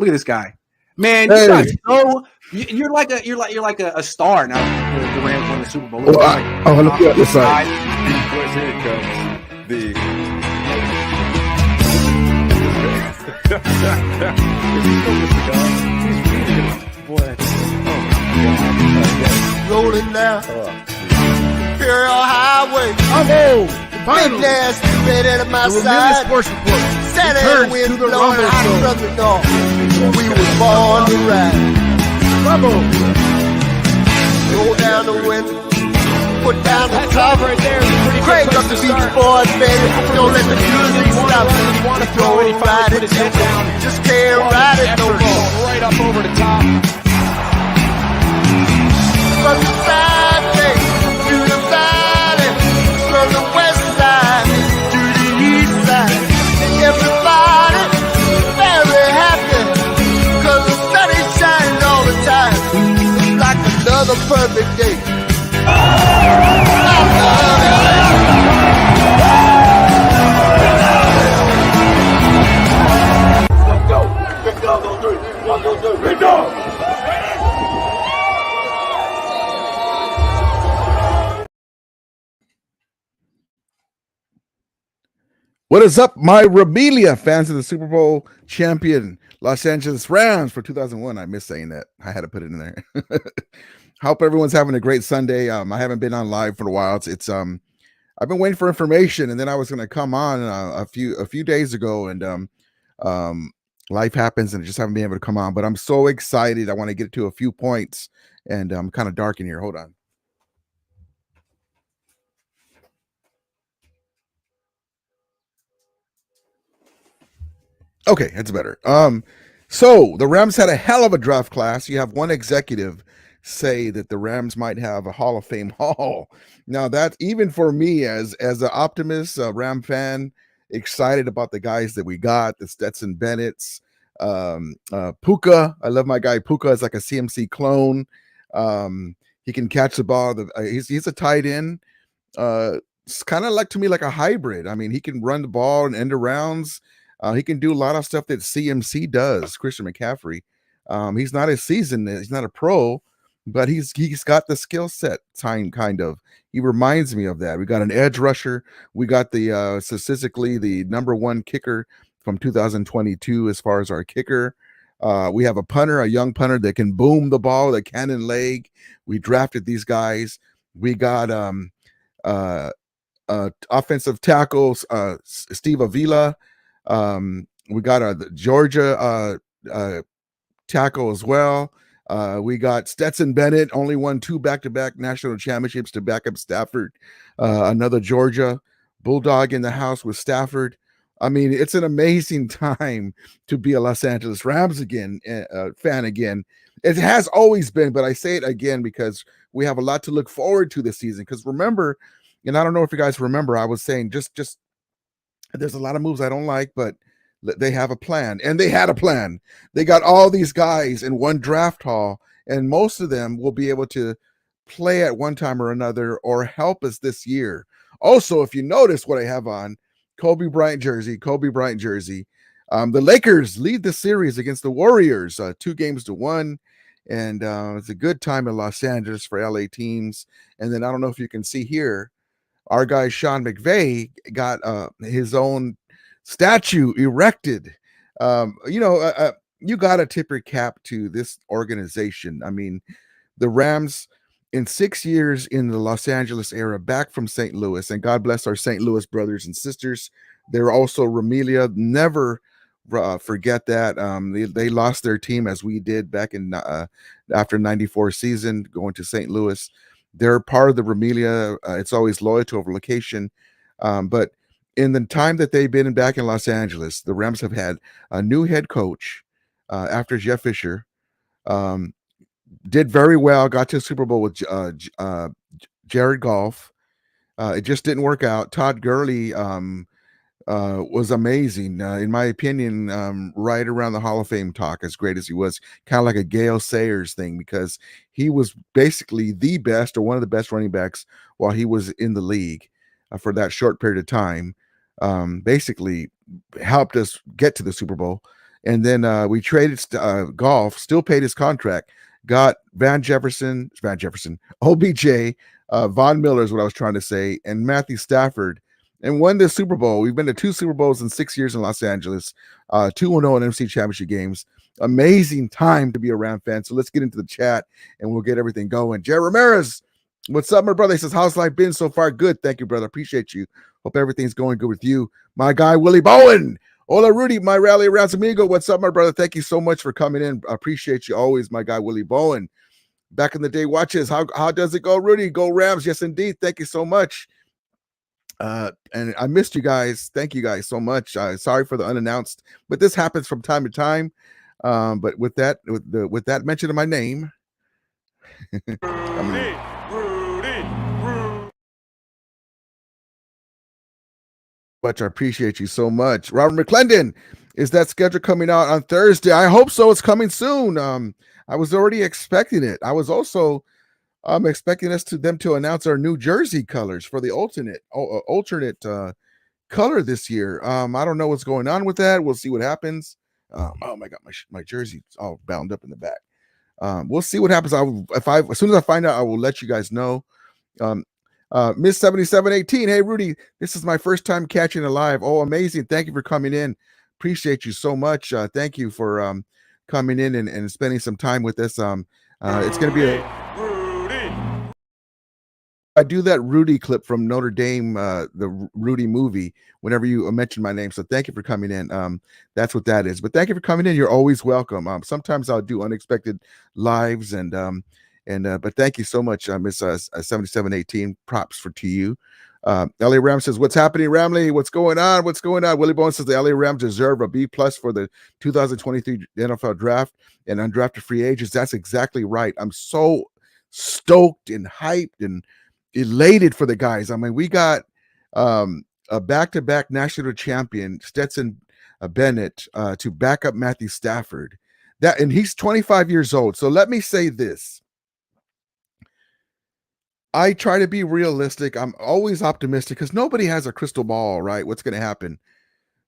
Look at this guy, man. Hey. You guys so you're like a star now. The Rams won the Super Bowl. Look Look at this side. Here it comes. Rolling down Imperial Highway. Finally, Nasty red at my the side. Sports Report Saturday returns wind to the blowing Rumble hot Show. from the north. We was born to ride. Rumble. Roll down the window, put down the That's top. off right there. Crank up the beach boys, baby. Don't let the music stop. You want to throw it, he finally put his head down. Just can't ride it no more. Right up over the top. From the side gate to the valley, from the west side to the east side. Everybody very happy, 'cause the sun is shining all the time. It's like another perfect day. I love Let's go. Big dog on 3. 1, 2, 3. Big dog. What is up, my Rebelia fans of the Super Bowl champion Los Angeles Rams for 2001? I miss saying that. I had to put it in there. Hope everyone's having a great Sunday. I haven't been on live for a while. It's I've been waiting for information, and then I was going to come on a few days ago, and life happens, and I just haven't been able to come on. But I'm so excited. I want to get to a few points, and I'm kind of dark in here. Hold on. Okay, that's better. So the Rams had a hell of a draft class. You have one executive say that the Rams might have a Hall of Fame haul. Now that even for me as an optimist, a Ram fan, excited about the guys that we got, the Stetson Bennett's, Puka. I love my guy Puka. It's like a CMC clone. He can catch the ball. He's a tight end. It's kind of like to me like a hybrid. I mean, he can run the ball and end arounds. He can do a lot of stuff that CMC does, Christian McCaffrey. He's not a seasoned, he's not a pro, but he's got the skill set kind of. He reminds me of that. We got an edge rusher. We got the statistically the number one kicker from 2022 as far as our kicker. We have a punter, a young punter that can boom the ball, the cannon leg. We drafted these guys. We got offensive tackles, Steve Avila. We got the Georgia tackle as well. We got Stetson Bennett, only won 2 back-to-back national championships to back up Stafford. Another Georgia Bulldog in the house with Stafford. I mean, it's an amazing time to be a Los Angeles Rams fan again. It has always been, but I say it again because we have a lot to look forward to this season. Because remember, and I don't know if you guys remember, I was saying just there's a lot of moves I don't like, but they have a plan, and they had a plan. They got all these guys in one draft haul, and most of them will be able to play at one time or another or help us this year. Also, if you notice what I have on, Kobe Bryant jersey. The Lakers lead the series against the Warriors, 2-1, and it's a good time in Los Angeles for LA teams. And then I don't know if you can see here, our guy Sean McVay got his own statue erected. You got to tip your cap to this organization. I mean, the Rams in 6 years in the Los Angeles era, back from St. Louis, and God bless our St. Louis brothers and sisters. They're also Remelia. Never forget that. They lost their team as we did back in after 94 season going to St. Louis. They're part of the Remelia. It's always loyalty over location. But in the time that they've been back in Los Angeles, the Rams have had a new head coach after Jeff Fisher. Did very well, got to the Super Bowl with Jared Goff. It just didn't work out. Todd Gurley was amazing. In my opinion, right around the Hall of Fame talk, as great as he was, kind of like a Gale Sayers thing, because he was basically the best or one of the best running backs while he was in the league for that short period of time. Basically helped us get to the Super Bowl. And then we traded Golf, still paid his contract, got Van Jefferson, OBJ, Von Miller is what I was trying to say, and Matthew Stafford, and won the Super Bowl. We've been to 2 Super Bowls in 6 years in Los Angeles, 2-0 in MC Championship games. Amazing time to be a Ram fan. So let's get into the chat and we'll get everything going. Jerry Ramirez, what's up, my brother? He says, how's life been so far? Good. Thank you, brother. Appreciate you. Hope everything's going good with you. My guy, Willie Bowen. Hola, Rudy, my Rally Rounds amigo. What's up, my brother? Thank you so much for coming in. I appreciate you always, my guy, Willie Bowen. Back in the day watches. How does it go, Rudy? Go Rams. Yes, indeed. Thank you so much. And I missed you guys. Thank you guys so much. Sorry for the unannounced, but this happens from time to time. But with that mention of my name, much I appreciate you so much. Robert McClendon, is that schedule coming out on Thursday? I hope so. It's coming soon. I was already expecting it. I was also expecting them to announce our new jersey colors for the alternate color this year. I don't know what's going on with that. We'll see what happens. Oh my God, my jersey's all bound up in the back. We'll see what happens. As soon as I find out, I will let you guys know. Miss 7718. Hey Rudy, this is my first time catching it live. Oh, amazing. Thank you for coming in. Appreciate you so much. Thank you for coming in and spending some time with us. It's gonna be I do that Rudy clip from Notre Dame, the Rudy movie, whenever you mention my name. So thank you for coming in. That's what that is. But thank you for coming in. You're always welcome. Sometimes I'll do unexpected lives but thank you so much, Miss 7718. Props to you. LA Rams says, what's happening, Ramley? What's going on? Willie Bowen says the LA Rams deserve a B+ for the 2023 NFL draft and undrafted free agents. That's exactly right. I'm so stoked and hyped and elated for the guys. I mean, we got a back-to-back national champion, Stetson Bennett, to back up Matthew Stafford. And he's 25 years old. So let me say this. I try to be realistic. I'm always optimistic because nobody has a crystal ball, right? What's going to happen?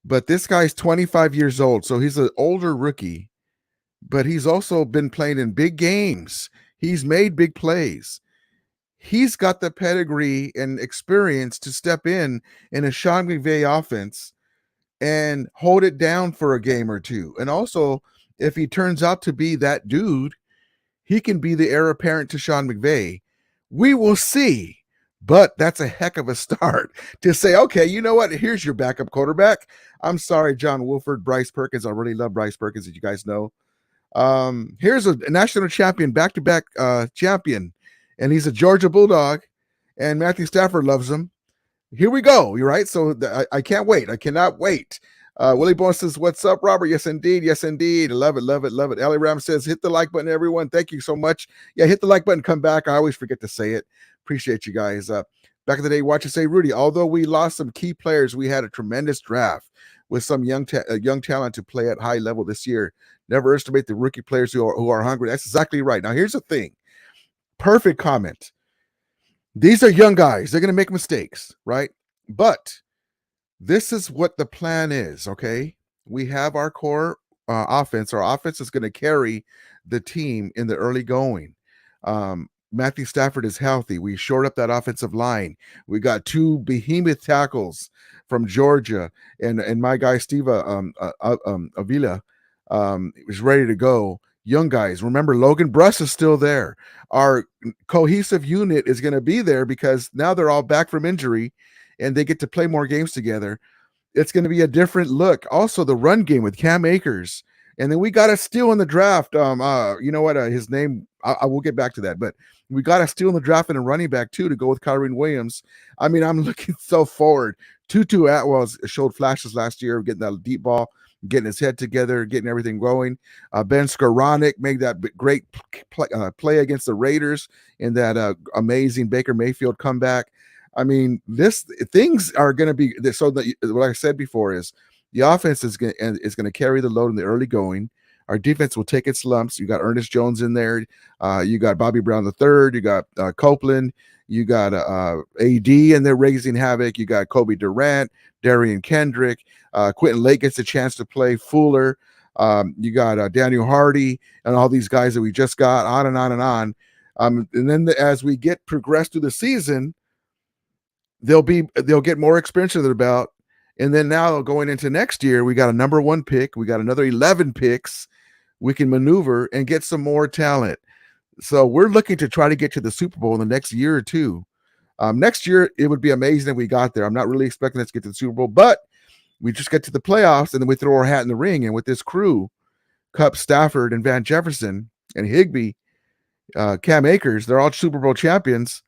But this guy's 25 years old, so he's an older rookie, but he's also been playing in big games. He's made big plays. He's got the pedigree and experience to step in a Sean McVay offense and hold it down for a game or two. And also, if he turns out to be that dude, he can be the heir apparent to Sean McVay. We will see. But that's a heck of a start to say, okay, you know what? Here's your backup quarterback. I'm sorry, John Wolford, Bryce Perkins. I really love Bryce Perkins, as you guys know. Here's a national champion, back-to-back champion, and he's a Georgia Bulldog, and Matthew Stafford loves him. Here we go. You're right. So I can't wait. I cannot wait. Willie Bowen says, what's up, Robert? Yes, indeed. Yes, indeed. Love it. Love it. Love it. Ellie Ram says, hit the like button, everyone. Thank you so much. Yeah, hit the like button. Come back. I always forget to say it. Appreciate you guys. Back in the day, watch it say, Rudy, although we lost some key players, we had a tremendous draft with some young talent to play at high level this year. Never estimate the rookie players who are hungry. That's exactly right. Now, here's the thing. Perfect comment. These are young guys. They're going to make mistakes, right? But this is what the plan is, okay? We have our core offense. Our offense is going to carry the team in the early going. Matthew Stafford is healthy. We shored up that offensive line. We got 2 behemoth tackles from Georgia, and my guy Steve Avila is ready to go. Young guys. Remember, Logan Bruss is still there. Our cohesive unit is going to be there because now they're all back from injury and they get to play more games together. It's going to be a different look. Also, the run game with Cam Akers. And then we got a steal in the draft. You know what? His name, I will get back to that. But we got a steal in the draft and a running back, too, to go with Kyren Williams. I mean, I'm looking so forward. Tutu Atwell showed flashes last year, getting that deep ball, getting his head together, getting everything going. Ben Skoranek made that great play against the Raiders in that amazing Baker Mayfield comeback. I mean, things are going to be so. What I said before is the offense is going to carry the load in the early going. Our defense will take its lumps. You got Ernest Jones in there. You got Bobby Brown III. You got Copeland. You got AD, and they're raising havoc. You got Kobe Durant, Darian Kendrick. Quentin Lake gets a chance to play. Fuller. You got Daniel Hardy and all these guys that we just got, on and on and on. And then as we progress through the season, they'll get more experience under their belt. And then now going into next year, we got a number 1 pick, we got another 11 picks. We can maneuver and get some more talent. So we're looking to try to get to the Super Bowl in the next year or two. Next year, it would be amazing if we got there. I'm not really expecting us to get to the Super Bowl, but we just get to the playoffs and then we throw our hat in the ring. And with this crew, Kupp, Stafford, and Van Jefferson, and Higbee, Cam Akers, they're all Super Bowl champions.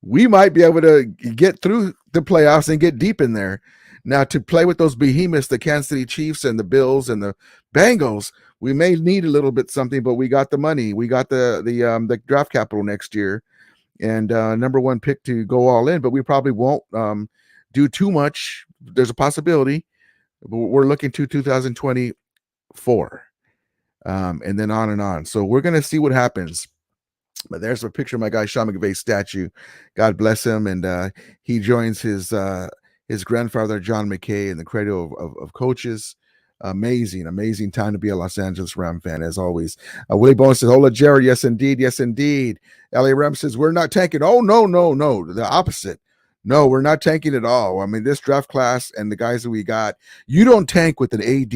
We might be able to get through the playoffs and get deep in there. Now, to play with those behemoths, the Kansas City Chiefs and the Bills and the Bengals, we may need a little bit something, but we got the money. We got the draft capital next year, and number 1 pick to go all in. But we probably won't do too much. There's a possibility. We're looking to 2024, and then on and on. So we're gonna see what happens. But there's a picture of my guy Sean McVay's statue. God bless him, and he joins his grandfather John McKay in the cradle of coaches. Amazing time to be a Los Angeles Ram fan, as always. Willie Bone says, "Hola, Jared. Yes, indeed. LA Ram says, "We're not tanking." Oh, no. The opposite. No, we're not tanking at all. I mean, this draft class and the guys that we got, you don't tank with an AD.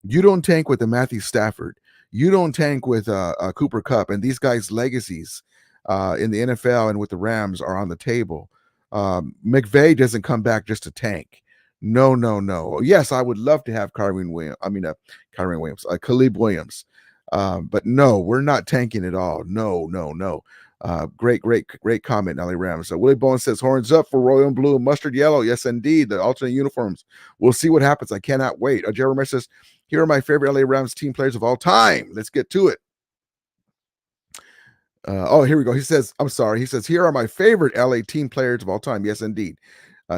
You don't tank with a Matthew Stafford. You don't tank with Cooper Kupp. And these guys' legacies in the NFL and with the Rams are on the table. McVay doesn't come back just to tank. No. Yes, I would love to have Khalib Williams. But no, we're not tanking at all. No. Great comment, Nelly Rams. Willie Bowen says, "Horns up for royal and blue and mustard yellow." Yes, indeed. The alternate uniforms. We'll see what happens. I cannot wait. Jeremy says, "Here are my favorite LA Rams team players of all time." Let's get to it. Here we go. He says, "Here are my favorite LA team players of all time." Yes, indeed.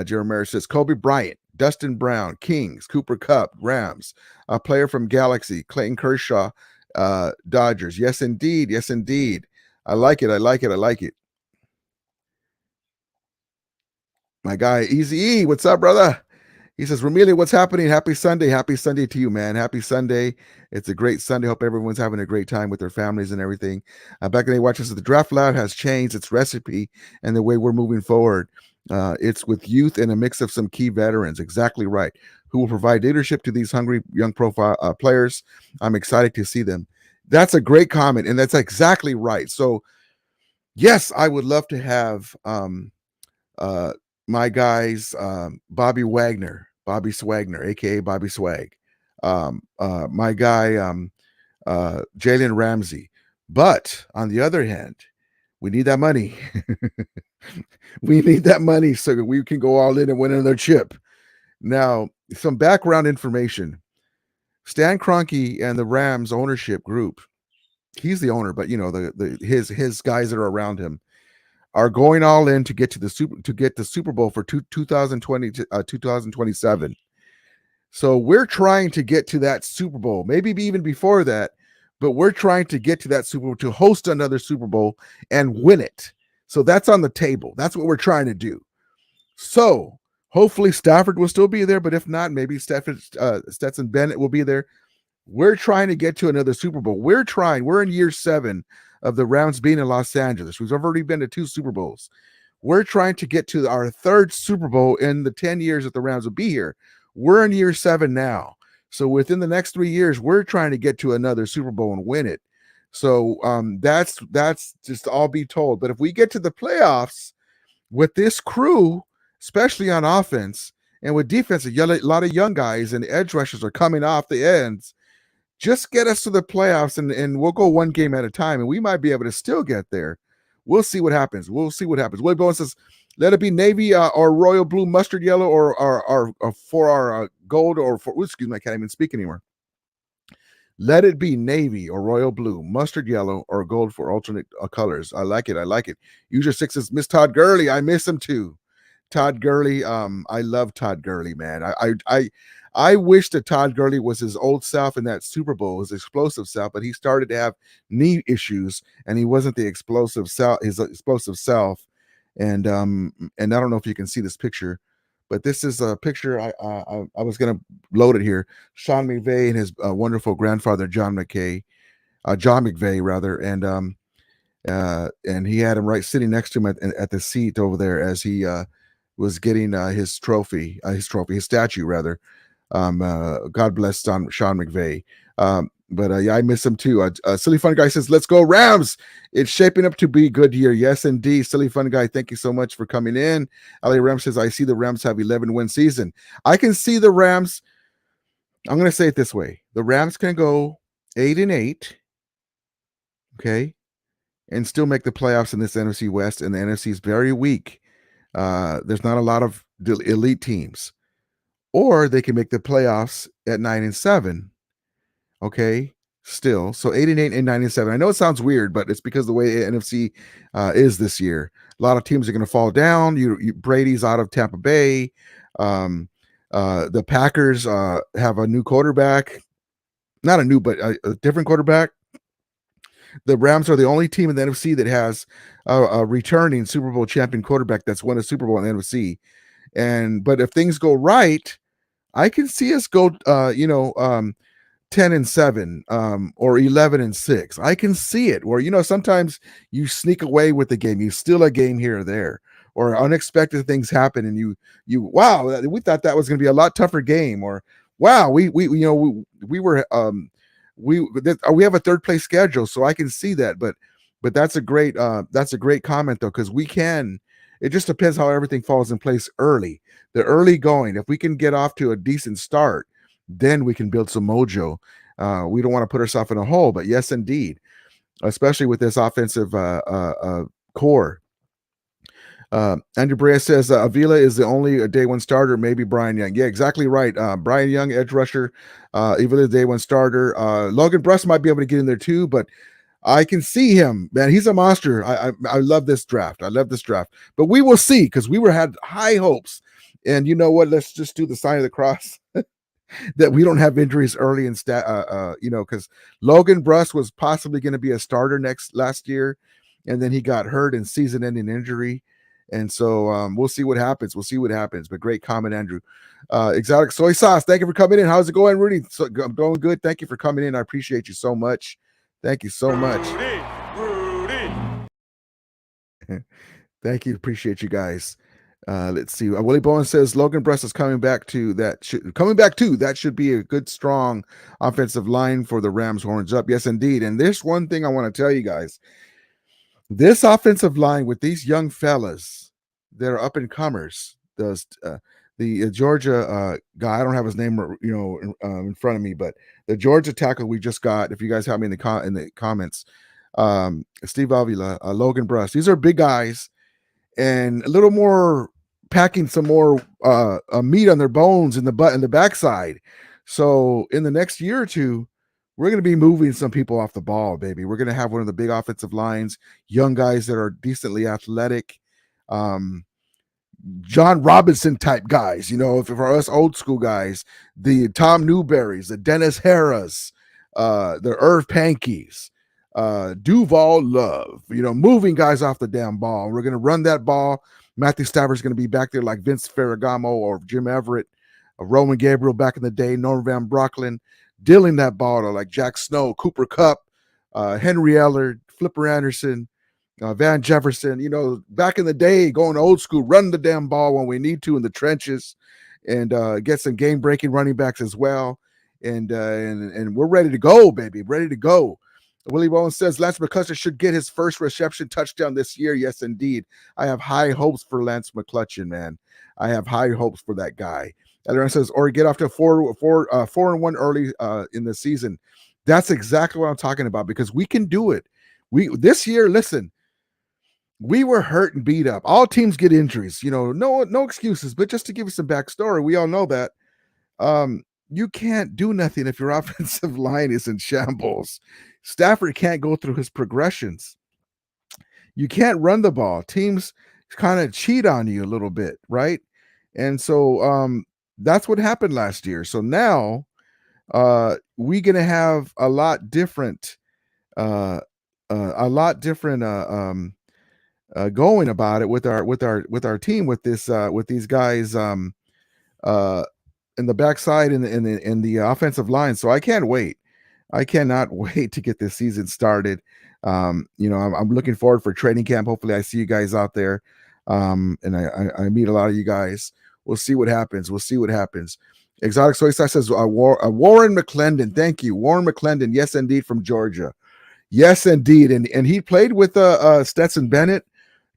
Jeremiah says, "Kobe Bryant, Dustin Brown, Kings, Cooper Kupp, Rams, a player from Galaxy, Clayton Kershaw, Dodgers." Yes, indeed. I like it. My guy, Easy E, what's up, brother? He says, "Romelia, what's happening? Happy Sunday." Happy Sunday to you, man. Happy Sunday. It's a great Sunday. Hope everyone's having a great time with their families and everything. Back in the day, watch us. The Draft Lab has changed its recipe and the way we're moving forward. It's with youth and a mix of some key veterans. Exactly right. Who will provide leadership to these hungry young profile players. I'm excited to see them. That's a great comment, and that's exactly right. So, yes, I would love to have my guys, Bobby Swagner, aka Bobby Swag, my guy, Jalen Ramsey. But on the other hand, we need that money. We need that money so that we can go all in and win another chip. Now, some background information. Stan Kroenke and the Rams ownership group, he's the owner, but his guys that are around him are going all in to get to the Super Bowl for 2020 to 2027. So we're trying to get to that Super Bowl, maybe even before that, but we're trying to get to that Super Bowl to host another Super Bowl and win it. So that's on the table. That's what we're trying to do. So hopefully Stafford will still be there, but if not, maybe Stetson Bennett will be there. We're trying to get to another Super Bowl. We're in year 7 of the Rams being in Los Angeles. We've already been to 2 Super Bowls. We're trying to get to our 3rd Super Bowl in the 10 years that the Rams will be here. We're in year 7 now. So within the next 3 years, we're trying to get to another Super Bowl and win it. So that's just all be told. But if we get to the playoffs with this crew, especially on offense and with defense, a lot of young guys and edge rushers are coming off the ends. Just get us to the playoffs and we'll go one game at a time, and we might be able to still get there. We'll see what happens. Willie Bowen says, "Let it be navy or royal blue, mustard yellow, or for our gold, or for," excuse me, I can't even speak anymore. "Let it be navy or royal blue, mustard yellow, or gold for alternate colors." I like it. User 6 says, "Miss Todd Gurley. I miss him too." Todd Gurley, I love Todd Gurley, man. I wish that Todd Gurley was his old self in that Super Bowl, his explosive self, but he started to have knee issues, and he wasn't the explosive self, his explosive self. And I don't know if you can see this picture, but this is a picture. I was gonna load it here. Sean McVay and his wonderful grandfather John McVay rather, and he had him right sitting next to him at the seat over there as he was getting his statue rather. God bless Sean McVay. But yeah, I miss him too. Silly Fun Guy says, "Let's go Rams! It's shaping up to be a good year." Yes, indeed, Silly Fun Guy. Thank you so much for coming in. Ali Ram says, "I see the Rams have 11-win season. I can see the Rams. I'm going to say it this way: the Rams can go 8-8, okay, and still make the playoffs in this NFC West. And the NFC is very weak. There's not a lot of elite teams, or they can make the playoffs at 9-7." Okay, still. So 8-8 and 9-7. I know it sounds weird, but it's because the way NFC is this year. A lot of teams are going to fall down. Brady's out of Tampa Bay. The Packers have a new quarterback. Not a new, but a different quarterback. The Rams are the only team in the NFC that has a returning Super Bowl champion quarterback that's won a Super Bowl in the NFC. But if things go right, I can see us go 10-7 or 11-6. I can see it where sometimes you sneak away with the game, you steal a game here or there, or unexpected things happen and you wow, we thought that was going to be a lot tougher game, or wow, we have a third place schedule, so I can see that. But that's a great comment though, because it just depends how everything falls in place early. The early going, if we can get off to a decent start, then we can build some mojo. We don't want to put ourselves in a hole, but yes, indeed, especially with this offensive core. Andrew Brea says Avila is the only day one starter, maybe Brian Young. Yeah, exactly right. Brian Young, edge rusher, Avila day one starter. Logan Bruss might be able to get in there too, but I can see him, man. He's a monster. I love this draft. But we will see, because we had high hopes. And you know what? Let's just do the sign of the cross that we don't have injuries early in because Logan Bruss was possibly going to be a starter last year, and then he got hurt in season-ending injury. And so we'll see what happens. But great comment, Andrew. Exotic Soy Sauce, thank you for coming in. How's it going, Rudy? I'm going good. Thank you for coming in. I appreciate you so much. Thank you so much. Rudy. Thank you. Appreciate you guys. Let's see. Willie Bowen says Logan Bruss is coming back too. That should be a good, strong offensive line for the Rams. Horns up. Yes, indeed. And there's one thing I want to tell you guys. This offensive line with these young fellas that are up and comers, the Georgia guy, I don't have his name, in front of me, but the Georgia tackle we just got, if you guys have me in the comments, Steve Avila, Logan Bruss, these are big guys and a little more packing some more meat on their bones in the butt and the backside. So in the next year or two, we're going to be moving some people off the ball, baby. We're going to have one of the big offensive lines, young guys that are decently athletic, John Robinson type guys, for us old school guys, the Tom Newberries, the Dennis Harris, the Irv Pankeys, Duval Love, moving guys off the damn ball. We're going to run that ball. Matthew Stafford's going to be back there like Vince Ferragamo or Jim Everett, Roman Gabriel back in the day, Norm Van Brocklin, dealing that ball to like Jack Snow, Cooper Kupp, Henry Ellard, Flipper Anderson, Van Jefferson, back in the day, going old school, run the damn ball when we need to in the trenches, and get some game-breaking running backs as well. And we're ready to go, baby, ready to go. Willie Bowen says Lance McCutcheon should get his first reception touchdown this year. Yes, indeed. I have high hopes for Lance McCutcheon, man. I have high hopes for that guy. Aaron says, or get off to 4-1 early in the season. That's exactly what I'm talking about, because we can do it. This year, listen, we were hurt and beat up. All teams get injuries, no excuses. But just to give you some backstory, we all know that you can't do nothing if your offensive line is in shambles. Stafford can't go through his progressions. You can't run the ball. Teams kind of cheat on you a little bit, right? And so that's what happened last year. So now we're gonna have a lot different going about it with our team, with these guys in the backside in the offensive line. So I can't wait. I cannot wait to get this season started. I'm looking forward for training camp. Hopefully, I see you guys out there, and I meet a lot of you guys. We'll see what happens. Exotic Soy Sauce says Warren McClendon. Thank you, Warren McClendon. Yes, indeed, from Georgia. Yes, indeed, and he played with Stetson Bennett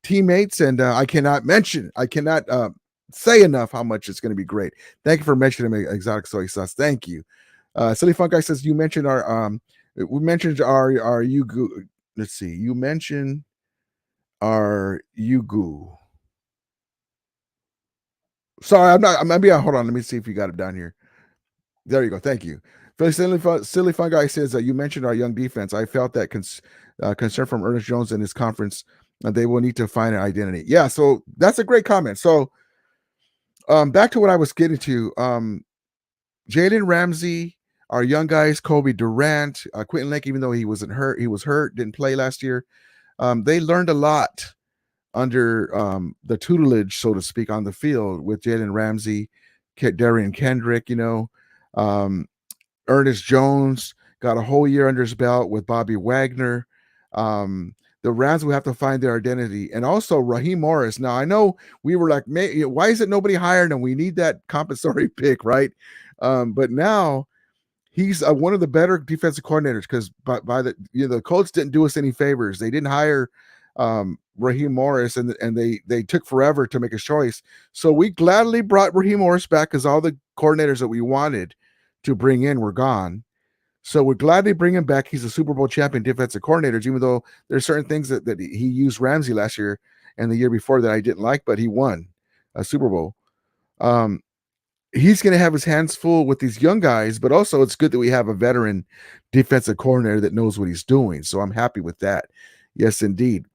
teammates, and I cannot say enough how much it's going to be great. Thank you for mentioning Exotic Soy Sauce. Thank you. Silly Funk Guy says you mentioned we mentioned our Yugu. Let's see. You mentioned our Yugu. Sorry, hold on. Let me see if you got it down here. There you go. Thank you. Silly Fun Guy says you mentioned our young defense. I felt that concern from Ernest Jones in his conference. They will need to find an identity. Yeah, so that's a great comment. So back to what I was getting to. Jalen Ramsey, our young guys, Kobe Durant, Quentin Lake, even though he was hurt, didn't play last year. They learned a lot under the tutelage, so to speak, on the field with Jalen Ramsey, Darian Kendrick, Ernest Jones got a whole year under his belt with Bobby Wagner. The Rams will have to find their identity. And also Raheem Morris. Now, I know we were like, why is it nobody hired him? We need that compensatory pick, right? But now he's one of the better defensive coordinators because by the Colts didn't do us any favors. They didn't hire Raheem Morris, and they took forever to make a choice. So we gladly brought Raheem Morris back because all the coordinators that we wanted to bring in were gone. So we're glad they bring him back. He's a Super Bowl champion defensive coordinator, even though there's certain things that he used Ramsey last year and the year before that I didn't like, but he won a Super Bowl. He's going to have his hands full with these young guys, but also it's good that we have a veteran defensive coordinator that knows what he's doing. So I'm happy with that. Yes, indeed.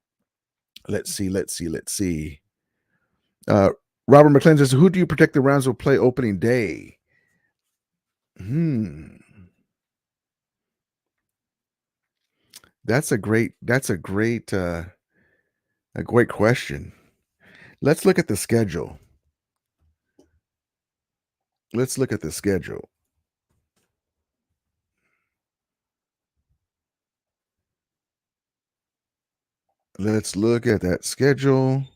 Let's see. Robert McClellan says, who do you predict the Rams will play opening day? That's a great question. Let's look at the schedule. Let's look at that schedule.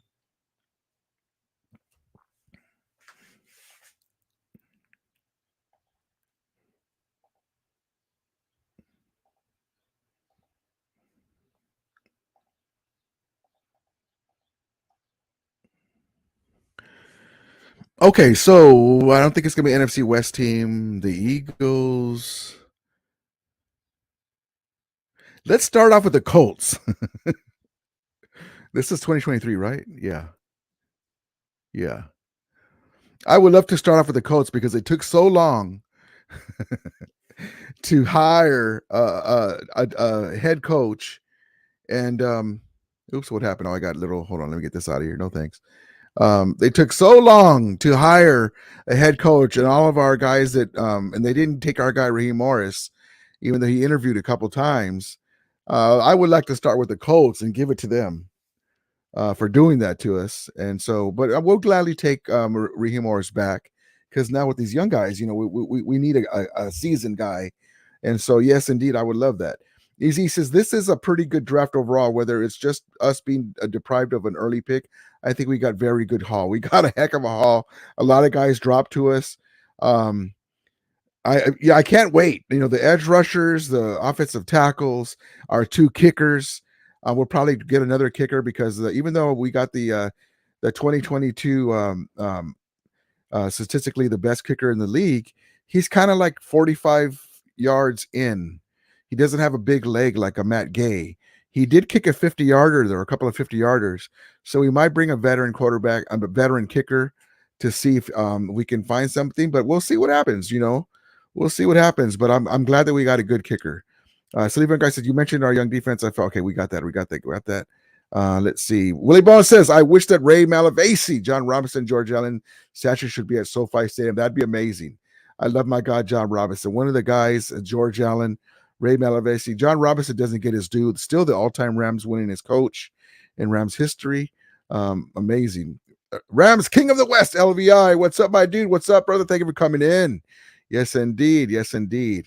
Okay, so I don't think it's going to be an NFC West team. The Eagles. Let's start off with the Colts. This is 2023, right? Yeah. I would love to start off with the Colts because it took so long to hire a head coach. And oops, what happened? Oh, I got hold on, let me get this out of here. No thanks. They took so long to hire a head coach, and all of our guys and they didn't take our guy Raheem Morris, even though he interviewed a couple times. I would like to start with the Colts and give it to them for doing that to us. And so, but I will gladly take Raheem Morris back because now with these young guys, we need a seasoned guy. And so, yes, indeed, I would love that. Easy says this is a pretty good draft overall, whether it's just us being deprived of an early pick. I think we got very good haul. We got a heck of a haul. A lot of guys dropped to us. I can't wait. The edge rushers, the offensive tackles, our two kickers. We'll probably get another kicker because even though we got the 2022 statistically the best kicker in the league, he's kind of like 45 yards in. He doesn't have a big leg like a Matt Gay. He did kick a 50-yarder there, a couple of 50-yarders. So we might bring a veteran quarterback, a veteran kicker to see if we can find something, but we'll see what happens, We'll see what happens, but I'm glad that we got a good kicker. Sleeping Guy said, you mentioned our young defense. I felt, okay, we got that. Let's see. Willie Bone says, I wish that Ray Malavasi, John Robinson, George Allen statue should be at SoFi Stadium. That'd be amazing. I love my guy, John Robinson. One of the guys, George Allen, Ray Malavasi. John Robinson doesn't get his due. Still the all-time Rams winningest coach in Rams history. Amazing. Rams King of the West, LVI. What's up, my dude? What's up, brother? Thank you for coming in. Yes, indeed. Yes, indeed.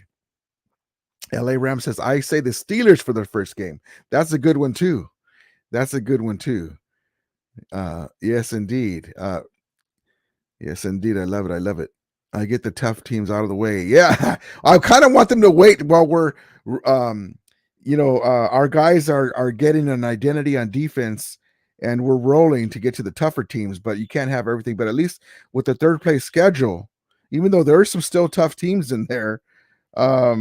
LA Rams says, I say the Steelers for their first game. That's a good one, too. That's a good one, too. Yes, indeed. Yes, indeed. I love it. I love it. I get the tough teams out of the way. Yeah. I kind of want them to wait while we're, our guys are getting an identity on defense and we're rolling to get to the tougher teams, but you can't have everything. But at least with the third place schedule, even though there are some still tough teams in there, I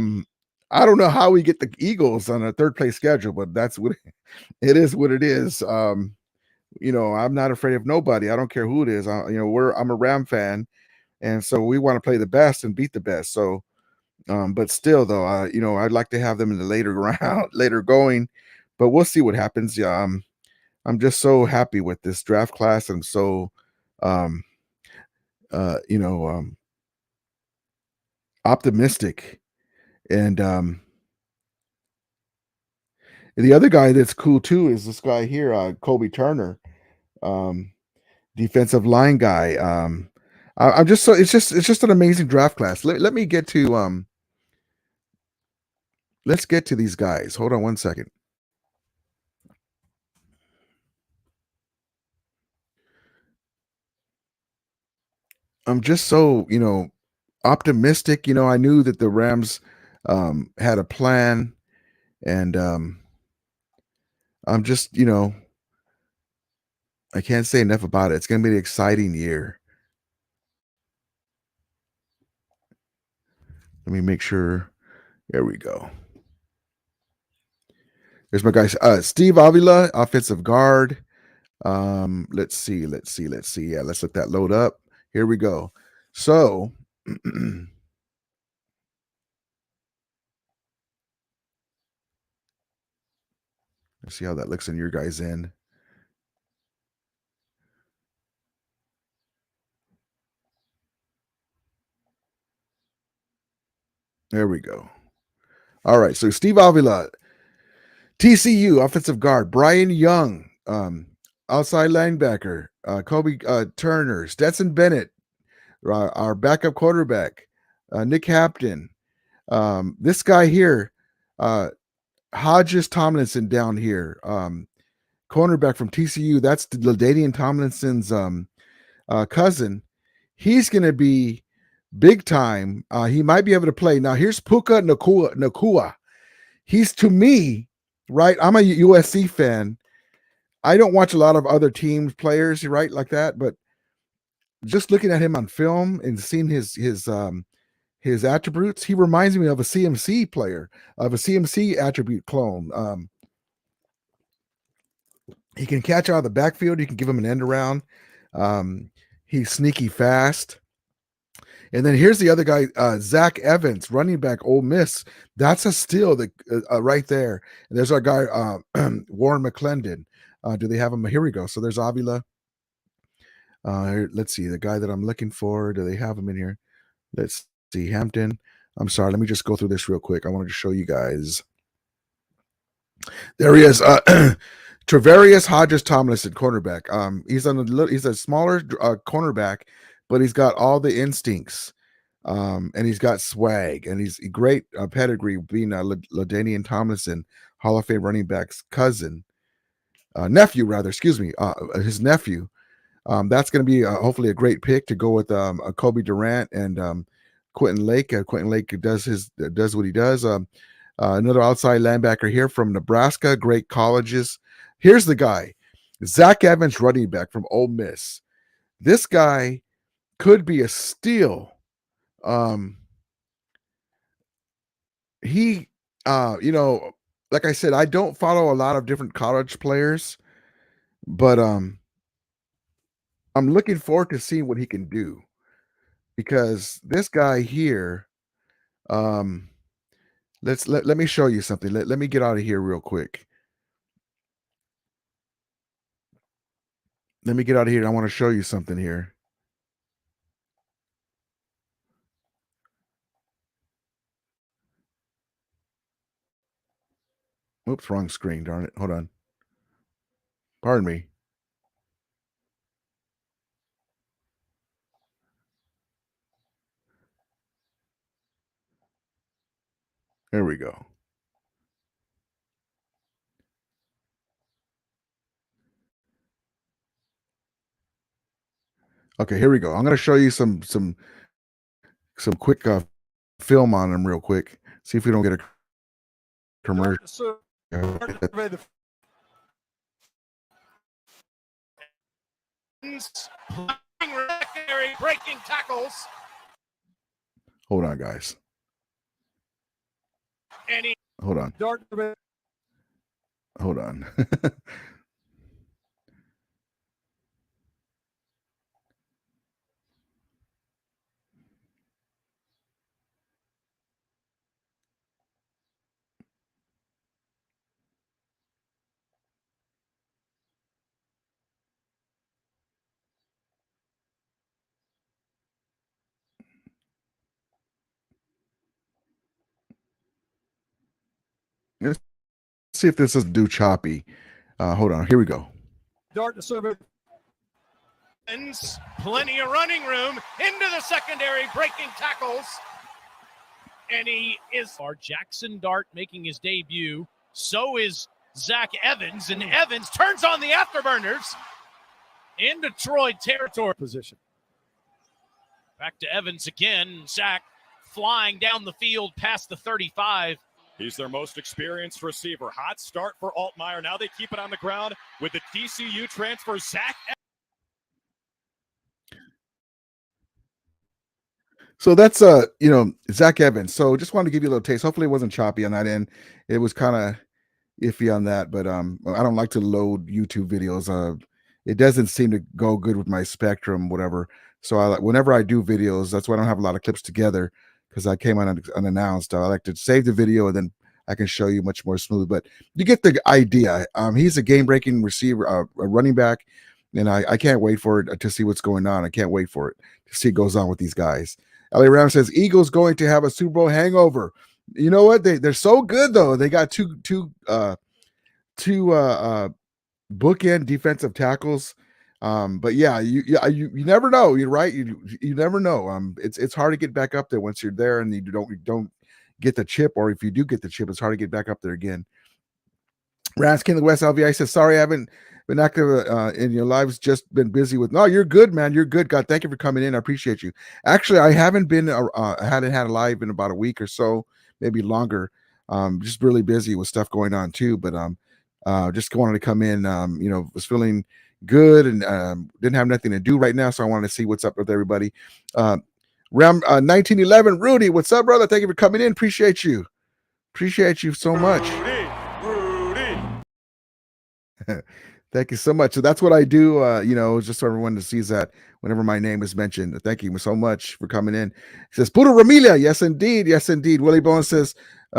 don't know how we get the Eagles on a third place schedule, but that's what it is. What it is. I'm not afraid of nobody. I don't care who it is. I'm a Ram fan, and so we want to play the best and beat the best. So, but still, though, I'd like to have them in the later round, later going, but we'll see what happens. Yeah, I'm just so happy with this draft class. I'm so, um, optimistic, and the other guy that's cool too is this guy here, Kobe Turner. Defensive line guy. I'm just so it's just an amazing draft class. Let me get to let's get to these guys. Hold on one second. I'm just so optimistic. I knew that the Rams had a plan, and I'm just I can't say enough about it. It's going to be an exciting year. Let me make sure. There we go. There's my guys. Steve Avila, offensive guard. Let's see. Yeah, let's let that load up. Here we go. So let's see how that looks in your guys' end. There we go. All right. So Steve Avila, TCU offensive guard, Brian Young, outside linebacker, Kobe Turner, Stetson Bennett, our backup quarterback, Nick Hampton. This guy here, Hodges Tomlinson down here, cornerback from TCU. That's LaDainian Tomlinson's cousin. He's going to be big time. He might be able to play. Now, here's Puka Nakua. He's, to me, right? I'm a USC fan. I don't watch a lot of other teams' players, right, like that. But just looking at him on film and seeing his attributes, he reminds me of a CMC player, of a CMC attribute clone. He can catch out of the backfield. You can give him an end around. He's sneaky fast. And then here's the other guy, Zach Evans, running back, Ole Miss. That's a steal right there. And there's our guy, Warren McClendon. Do they have him? Here we go. So there's Avila. Let's see, the guy that I'm looking for. Do they have him in here? Let's see, Hampton. I'm sorry. Let me just go through this real quick. I wanted to show you guys. There he is. Travarius Hodges Tomlinson, cornerback. He's a smaller cornerback, but he's got all the instincts, and he's got swag, and he's great pedigree, being LaDainian Tomlinson, Hall of Fame running back's nephew, rather. Excuse me, his nephew. That's going to be hopefully a great pick to go with Kobe Durant and Quentin Lake. Quentin Lake does what he does. Another outside linebacker here from Nebraska, great colleges. Here's the guy, Zach Evans, running back from Ole Miss. This guy could be a steal. He, like I said, I don't follow a lot of different college players, but I'm looking forward to seeing what he can do, because this guy here, let me show you something. Let me get out of here real quick. Let me get out of here. I want to show you something here. Oops, wrong screen. Darn it. Hold on. Pardon me. Here we go. Okay, here we go. I'm going to show you some quick film on them real quick. See if we don't get a commercial. Breaking tackles. Hold on, guys. Hold on. Hold on. Let's see if this is do choppy. Hold on. Here we go. Dart to serve it. Plenty of running room into the secondary, breaking tackles. And he is our Jackson Dart making his debut. So is Zach Evans, and Evans turns on the afterburners in Detroit territory position. Back to Evans again. Zach flying down the field past the 35. He's their most experienced receiver. Hot start for Altmaier. Now they keep it on the ground with the TCU transfer, Zach. So that's Zach Evans. So just wanted to give you a little taste. Hopefully it wasn't choppy on that end. It was kind of iffy on that, but I don't like to load YouTube videos. It doesn't seem to go good with my Spectrum, whatever. So whenever I do videos, that's why I don't have a lot of clips together, because I came on unannounced. I like to save the video and then I can show you much more smooth. But you get the idea. He's a game-breaking receiver, a running back, and I can't wait for it to see what's going on. I can't wait for it to see what goes on with these guys. LA Rams says Eagles going to have a Super Bowl hangover. You know what? They're so good though. They got two bookend defensive tackles. But yeah, you never know. You're right. You never know. It's hard to get back up there once you're there and you don't get the chip, or if you do get the chip, it's hard to get back up there again. Rams King of the West LVI says, sorry, I haven't been active in your lives, just been busy with. No, you're good, man. You're good. God, thank you for coming in. I appreciate you. Actually, I haven't been I hadn't had a live in about a week or so, maybe longer. Just really busy with stuff going on too. But just wanted to come in. Was feeling good and didn't have nothing to do right now, so I wanted to see what's up with everybody. Ram 1911, Rudy, what's up, brother? Thank you for coming in. Appreciate you so much. Rudy. Thank you so much. So that's what I do, just so everyone sees that whenever my name is mentioned. Thank you so much for coming in. He says, Puro Ramilia. Yes, indeed. Willie Bowen says,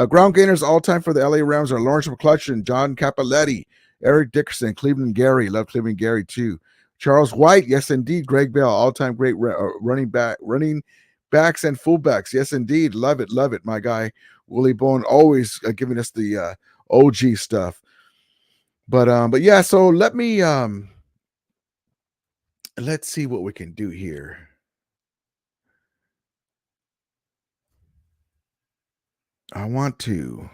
ground gainers all time for the LA Rams are Lawrence McClutchin, John Capoletti, Eric Dickerson, Cleveland Gary. Love Cleveland Gary too. Charles White. Yes, indeed. Greg Bell, all-time great running backs and fullbacks. Yes, indeed. Love it. My guy, Willie Bowen, always giving us the OG stuff. But yeah, so let me let's see what we can do here. I want to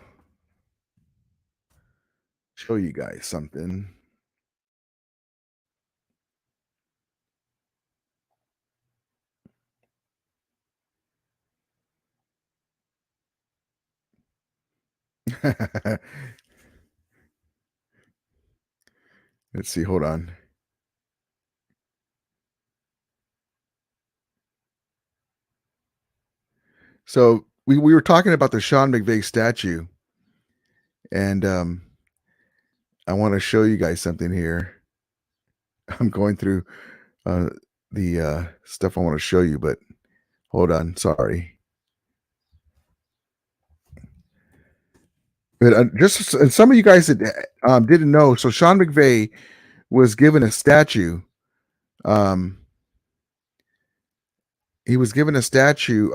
show you guys something. Let's see, hold on. So we were talking about the Sean McVay statue, and I want to show you guys something here. I'm going through the stuff I want to show you, but hold on, sorry. But just and some of you guys that didn't know, so Sean McVay was given a statue. He was given a statue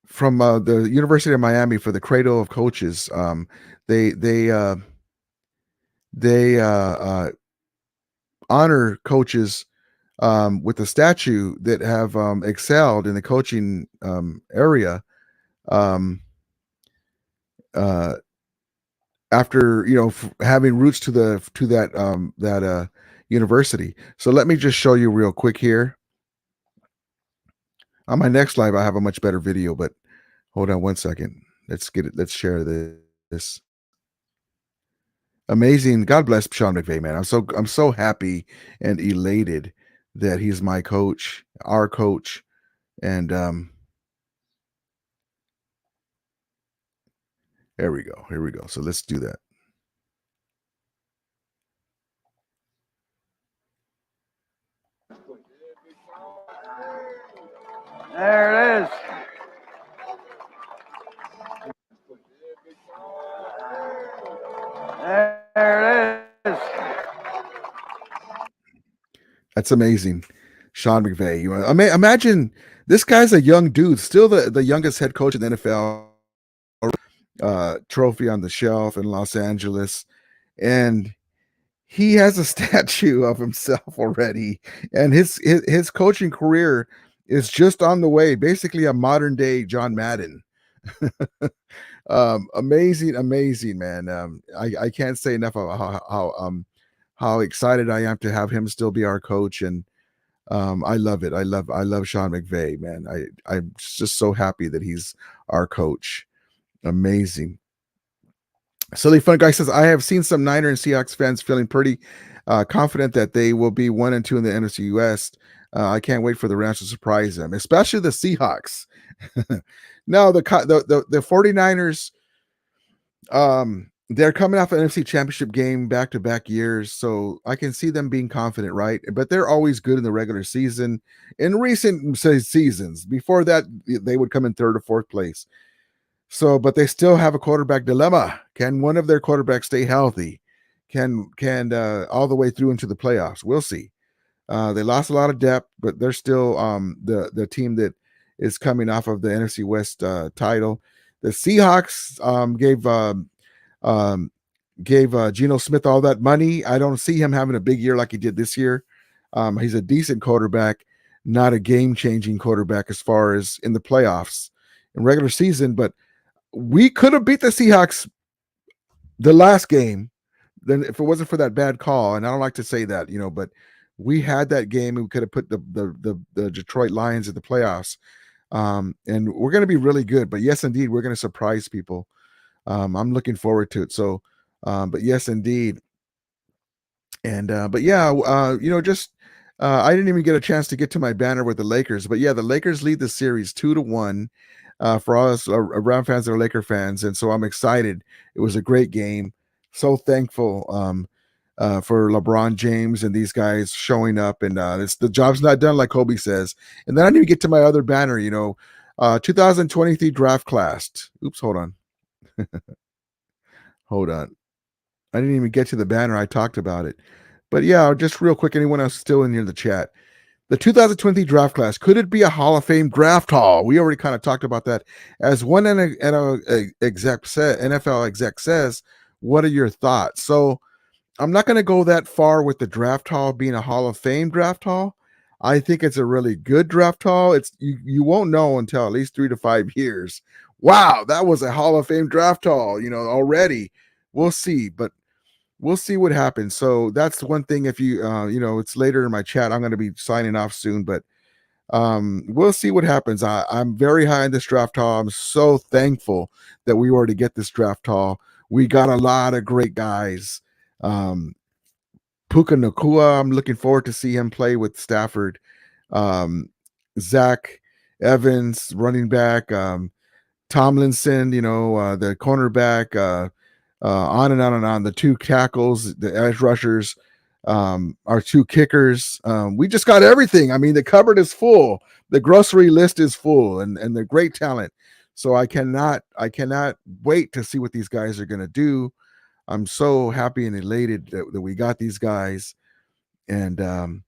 from the University of Miami for the Cradle of Coaches. They honor coaches with a statue that have excelled in the coaching area. um, uh, after having roots to that university. So let me just show you real quick here. On my next live, I have a much better video, but hold on one second. Let's get it. Let's share this. Amazing. God bless Sean McVay, man. I'm so happy and elated that he's my coach, our coach, and there we go. Here we go. So let's do that. There it is. There it is. That's amazing. Sean McVay. Imagine this guy's a young dude, still the youngest head coach in the NFL. Trophy on the shelf in Los Angeles, and he has a statue of himself already, and his coaching career is just on the way, basically a modern day John Madden. Amazing, man. I can't say enough about how excited I am to have him still be our coach, and I love it. I love Sean McVay, man. I'm just so happy that he's our coach. Amazing. Silly Fun Guy says, I have seen some Niner and Seahawks fans feeling pretty confident that they will be 1-2 in the NFC West. I can't wait for the Rams to surprise them, especially the Seahawks. No, the 49ers, they're coming off an NFC Championship game back-to-back years, so I can see them being confident, right? But they're always good in the regular season. In recent seasons, before that, they would come in third or fourth place. So, but they still have a quarterback dilemma. Can one of their quarterbacks stay healthy? Can all the way through into the playoffs? We'll see. They lost a lot of depth, but they're still the team that is coming off of the NFC West title. The Seahawks gave Geno Smith all that money. I don't see him having a big year like he did this year. He's a decent quarterback, not a game-changing quarterback as far as in the playoffs in regular season, but we could have beat the Seahawks the last game, then if it wasn't for that bad call. And I don't like to say that, but we had that game and we could have put the Detroit Lions in the playoffs. And we're going to be really good. But yes, indeed, we're going to surprise people. I'm looking forward to it. So, but yes, indeed. And but yeah, just I didn't even get a chance to get to my banner with the Lakers. But yeah, the Lakers lead the series 2-1. For all us Ram fans that are Laker fans, and so I'm excited. It was a great game. So thankful for LeBron James and these guys showing up, and the job's not done, like Kobe says. And then I need to get to my other banner, 2023 draft class. Oops, hold on. Hold on. I didn't even get to the banner. I talked about it. But yeah, just real quick, anyone else still in here in the chat? The 2020 draft class, could it be a Hall of Fame draft haul? We already kind of talked about that. As one NFL exec says, what are your thoughts? So I'm not going to go that far with the draft haul being a Hall of Fame draft haul. I think it's a really good draft haul. It's you won't know until at least 3 to 5 years. Wow, that was a Hall of Fame draft haul, already. We'll see, but we'll see what happens. So that's one thing. If you it's later in my chat, I'm going to be signing off soon, but we'll see what happens. I'm very high in this draft haul. I'm so thankful that we were to get this draft haul. We got a lot of great guys. Puka Nakua, I'm looking forward to see him play with Stafford. Zach Evans, running back. Tomlinson, the cornerback. On and on and on. The 2 tackles, the edge rushers, our 2 kickers. We just got everything. I mean, the cupboard is full. The grocery list is full, and they're great talent. So I cannot wait to see what these guys are going to do. I'm so happy and elated that we got these guys. And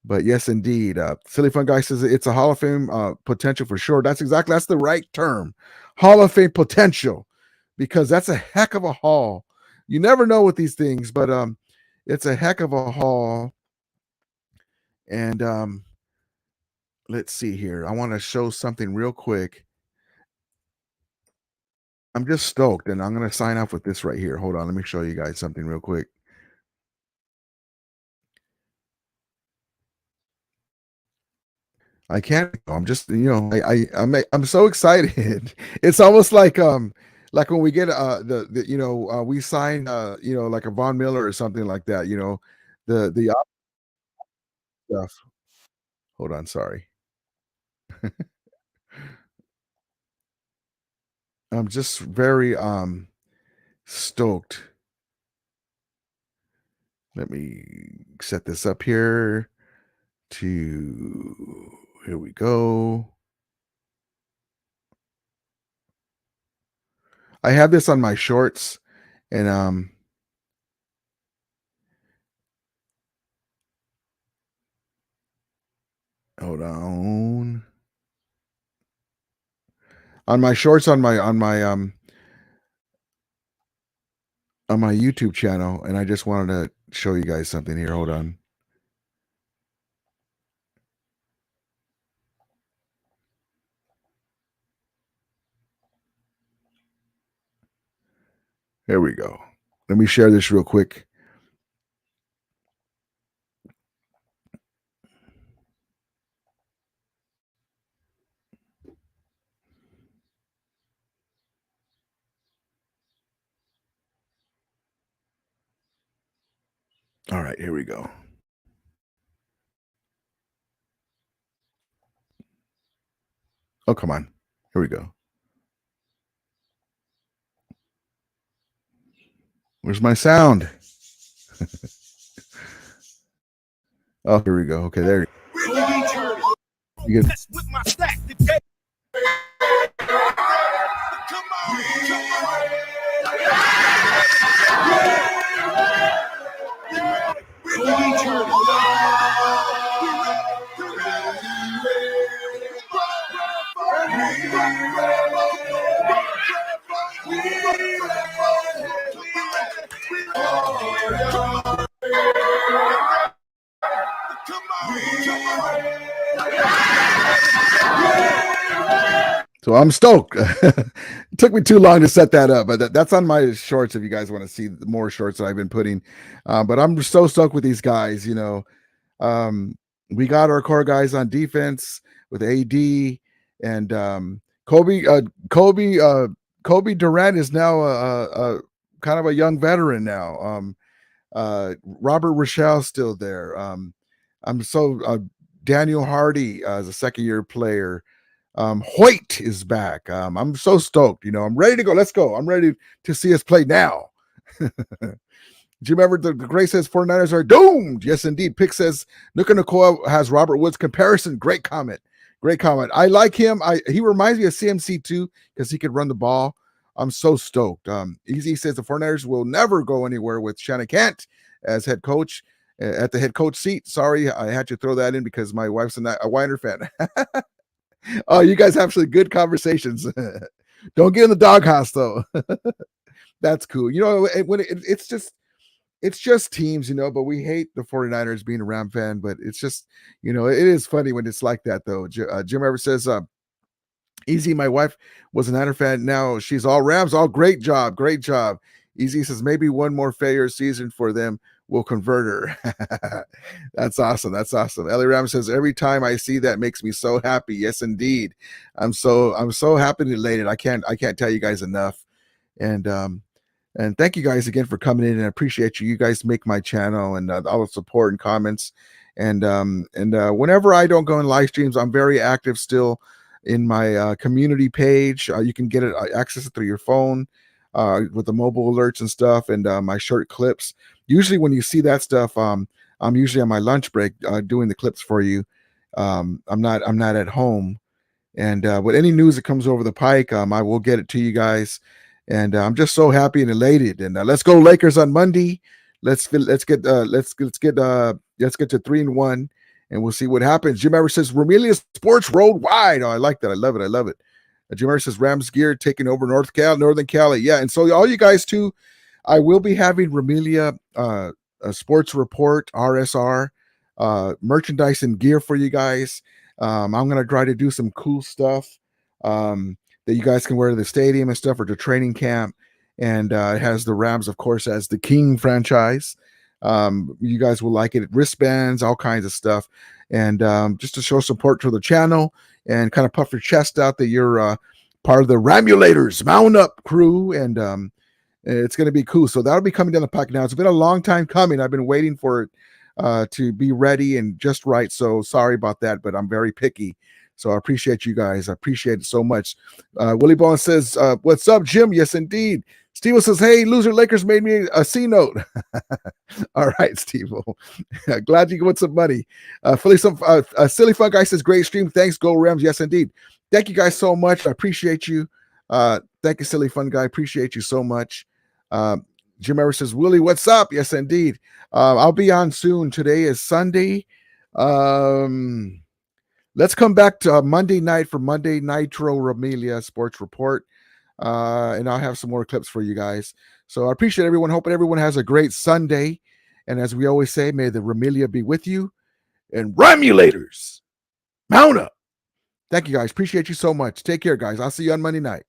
but yes, indeed. Silly Fun Guy says it's a Hall of Fame potential for sure. That's the right term. Hall of Fame potential. Because that's a heck of a haul. You never know with these things, but it's a heck of a haul. And let's see here. I want to show something real quick. I'm just stoked, and I'm gonna sign off with this right here. Hold on, let me show you guys something real quick. I can't. I'm just, I'm so excited. It's almost like when we get we sign like a Von Miller or something like that. The stuff. Hold on, sorry. I'm just very stoked. Let me set this up here here we go. I have this on my shorts, and hold on. On my shorts on my YouTube channel, and I just wanted to show you guys something here. Hold on. Here we go. Let me share this real quick. All right, here we go. Oh, come on. Here we go. Where's my sound? Oh, here we go. Okay, there you go. With my stack today. So I'm stoked. It took me too long to set that up, but that's on my shorts if you guys want to see more shorts that I've been putting. But I'm so stoked with these guys. We got our core guys on defense with AD and Kobe Durant is now a kind of a young veteran now. Robert Rochelle's still there. I'm so Daniel Hardy as a second-year player. Hoyt is back. I'm so stoked. I'm ready to go. Let's go. I'm ready to see us play now. Jim Everett, the Gray says 49ers are doomed. Yes, indeed. Pick says Nuka Nakoa has Robert Woods comparison. Great comment. Great comment. I like him. He reminds me of CMC too because he could run the ball. I'm so stoked. Easy says the 49ers will never go anywhere with Shannon Kent as head coach at the head coach seat. Sorry, I had to throw that in because my wife's a Weiner fan. Oh, you guys have actually good conversations. Don't get in the doghouse though. That's cool. It's just teams, but we hate the 49ers being a Ram fan, but it's just, it is funny when it's like that though. Jim Ever says, Easy, my wife was a Niner fan. Now she's all Rams. All great job. Great job. Easy says maybe one more failure season for them will convert her. That's awesome. That's awesome. Ellie Ram says every time I see that makes me so happy. Yes, indeed. I'm so happy and elated. I can't tell you guys enough. And thank you guys again for coming in, and I appreciate you. You guys make my channel and all the support and comments. And whenever I don't go in live streams, I'm very active still in my community page. You can get it access it through your phone with the mobile alerts and stuff, and my short clips. Usually when you see that stuff, I'm usually on my lunch break doing the clips for you. I'm not at home, and with any news that comes over the pike, I will get it to you guys. And I'm just so happy and elated. And let's go Lakers on Monday. Let's get to 3-1, and we'll see what happens. Jim Ever says Romelia Sports Worldwide. Oh, I like that. I love it. I love it. Jim Ever says Rams gear taking over Northern Cali. Yeah, and so all you guys too, I will be having Romelia a sports report RSR merchandise and gear for you guys. I'm gonna try to do some cool stuff. that you guys can wear to the stadium and stuff, or to training camp. And it has the Rams, of course, as the King franchise. You guys will like it. Wristbands, all kinds of stuff. And just to show support to the channel and kind of puff your chest out that you're part of the Ramulators Mount Up crew. And it's going to be cool. So that'll be coming down the pike now. It's been a long time coming. I've been waiting for it to be ready and just right. So sorry about that, but I'm very picky. So I appreciate you guys. I appreciate it so much. Willie Bone says, what's up, Jim? Yes, indeed. Steve says, hey, loser Lakers made me a C note. All right, Steve. Glad you got some money. Silly Fun Guy says, great stream. Thanks, Go Rams. Yes, indeed. Thank you guys so much. I appreciate you. Thank you, Silly Fun Guy. Appreciate you so much. Jim Ever says, Willie, what's up? Yes, indeed. I'll be on soon. Today is Sunday. Let's come back to Monday night for Monday Nitro Ramelia Sports Report. And I'll have some more clips for you guys. So I appreciate everyone. Hoping everyone has a great Sunday. And as we always say, may the Ramelia be with you. And Ramulators, mount up. Thank you guys. Appreciate you so much. Take care, guys. I'll see you on Monday night.